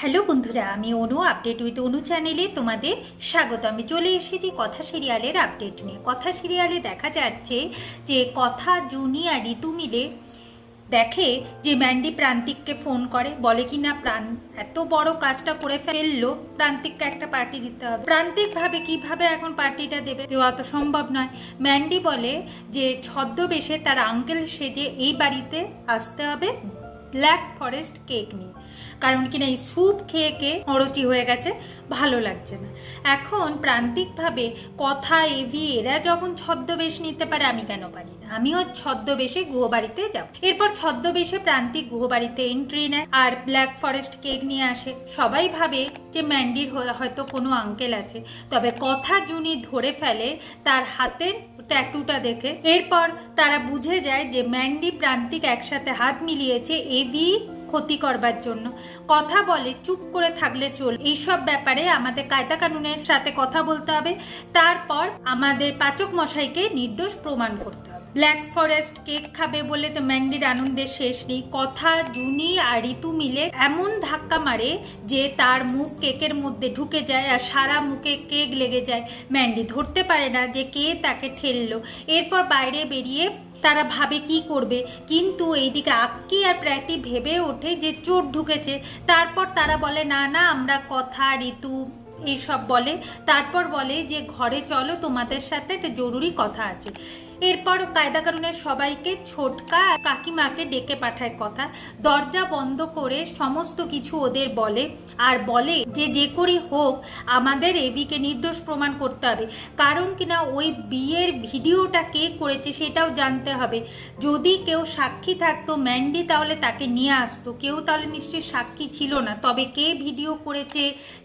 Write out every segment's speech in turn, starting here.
Hello বন্ধুরা, আমি অনু update with অনু চ্যানেলে তোমাদের স্বাগত। আমি চলে এসেছি কথা সিরিয়ালের আপডেট নিয়ে। কথা সিরিয়ালে দেখা যাচ্ছে যে কথা জুনি আর ঋতু মিলে দেখে যে ম্যান্ডি প্রান্তিককে ফোন করে, বলে কি না এত বড় কাজটা করে ফেললো, প্রান্তিককে একটা পার্টি দিতে হবে। প্রান্তিক ভাবে কিভাবে এখন পার্টিটা দেবে, দেওয়া তো সম্ভব নয়। ম্যান্ডি বলে যে ছদ্মবেশে তার আঙ্কেল সেজে এই বাড়িতে আসতে হবে ব্ল্যাক ফরেস্ট কেক নিয়ে, কারণ কিনা এই স্যুপ খেয়ে খেয়ে অরুচি হয়ে গেছে, ভালো লাগছে না। এখন প্রান্তিক ভাবে কথা এভি এরা যখন ছদ্মবেশ নিতে পারে, আমি কেন পারি না, আমিও ছদ্মবেশে গুহবাড়িতে যাব। এরপর ছদ্মবেশে প্রান্তিক গুহবাড়িতে এন্ট্রি নেয় আর ব্ল্যাক ফরেস্ট কেক নিয়ে আসে। সবাই ভাবে যে ম্যান্ডির হয়তো কোনো আঙ্কেল আছে, তবে কথা জুনি ধরে ফেলে তার হাতের ট্যাটুটা দেখে। এরপর তারা বুঝে যায় যে ম্যান্ডি প্রান্তিক একসাথে হাত মিলিয়েছে এভি ক্ষতি করবার জন্য। কথা বলে চুপ করে থাকলে চল, এইসব ব্যাপারে আমাদের কায়দা কানুনের সাথে কথা বলতে হবে, তারপর আমাদের পাচক মশাইকে নির্দোষ প্রমাণ করতে হবে। ব্ল্যাক ফরেস্ট কেক খাবে বলে তো ম্যান্ডির আনন্দের শেষ নেই। কথা জুনি আর ঋতু মিলে এমন ধাক্কা মারে যে তার মুখ কেকের মধ্যে ঢুকে যায় আর সারা মুখে কেক লেগে যায়। ম্যান্ডি ধরতে পারে না যে কে তাকে ঠেললো। এরপর বাইরে বেরিয়ে তারা ভাবে কি করবে, কিন্তু এইদিকে আক্কি আর প্র্যাটি ভেবে ওঠে যে চোর ঢুকেছে। তারপর তারা বলে না না, আমরা কথা ঋতু এইসব বলে, তারপর বলে যে ঘরে চলো, তোমাদের সাথে একটা জরুরি কথা আছে। এরপর কায়দা কানুনের সবাইকে ছোটকা কাকিমাকে ডেকে পাঠায় কথা, দরজা বন্ধ করে সমস্ত কিছু ওদের বলে আর বলে যে যে করেই হোক আমাদের এভিকে নির্দোষ প্রমাণ করতে হবে, কারণ কিনা ওই বিয়ের ভিডিওটা কে করেছে সেটাও জানতে হবে। যদি কেউ সাক্ষী থাকতো ম্যান্ডি তাহলে তাকে নিয়ে আসতো, কেউ তাহলে নিশ্চয়ই সাক্ষী ছিল না। তবে কে ভিডিও করেছে,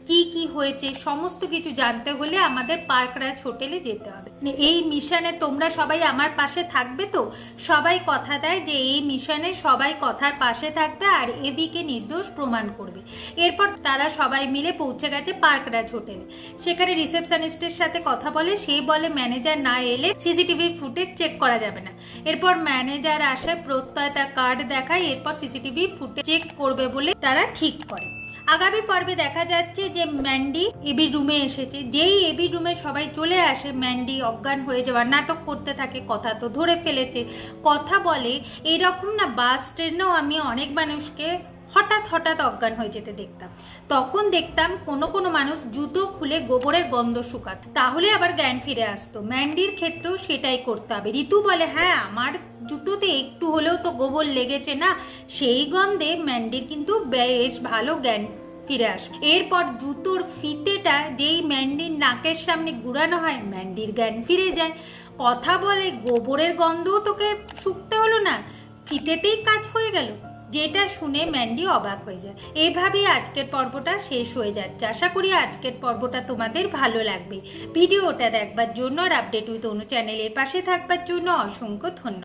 কি কি হয়েছে, সমস্ত কিছু জানতে হলে আমাদের পার্করাজ হোটেলে যেতে হবে। এই মিশনে তোমরা সবাই আমার পাশে থাকবে তো? সবাই কথা দেয় যে এই মিশনে সবাই কথার পাশে থাকবে আর এভিকে নির্দোষ প্রমাণ করবে। এরপর তারা সবাই মিলে পৌঁছে গেছে পার্করাজ হোটেলে। সেখানে রিসেপশনিস্টের সাথে কথা বলে, সেই বলে ম্যানেজার না এলে সিসিটিভি ফুটেজ চেক করা যাবে না। এরপর ম্যানেজার আসে, প্রত্যয় তার কার্ড দেখায়, এরপর সিসিটিভি ফুটেজ চেক করবে বলে তারা ঠিক করে। আগামী পর্বে দেখা যাচ্ছে যে ম্যান্ডি এবি রুমে এসেছে। যেই এবি রুমে সবাই চলে আসে, ম্যান্ডি অজ্ঞান হয়ে যাওয়ার নাটক করতে থাকে। কথা তো ধরে ফেলেছে। কথা বলে এইরকম না, বাস ট্রেনেও আমি অনেক মানুষকে হঠাৎ হঠাৎ অজ্ঞান হয়ে যেতে দেখতাম, তখন দেখতাম কোনো কোনো মানুষ জুতো খুলে গোবরের গন্ধ শুকাত, তাহলে আবার জ্ঞান ফিরে আসতো। ম্যান্ডির ক্ষেত্রেও সেটাই করতে হবে। ঋতু বলে হ্যাঁ, আমার জুতোতে একটু হলেও তো গোবর লেগেছে না, সেই গন্ধে ম্যান্ডির কিন্তু বেশ ভালো জ্ঞান ফিরে আসে। এরপর জুতোর ফিতেটা যেই ম্যান্ডির নাকের সামনে ঘুরানো হয়, ম্যান্ডির জ্ঞান ফিরে যায়। কথা বলে গোবরের গন্ধও তোকে শুকতে হলো না, ফিতেতেই কাজ হয়ে গেল, যেটা শুনে ম্যান্ডি অবাক হয়ে যায়। এভাবেই আজকের পর্বটা শেষ হয়ে যাচ্ছে। আশা করি আজকের পর্বটা তোমাদের ভালো লাগবে। ভিডিওটা দেখবার জন্য আর আপডেট উইথ অনু চ্যানেলের পাশে থাকবার জন্য অসংখ্য ধন্যবাদ।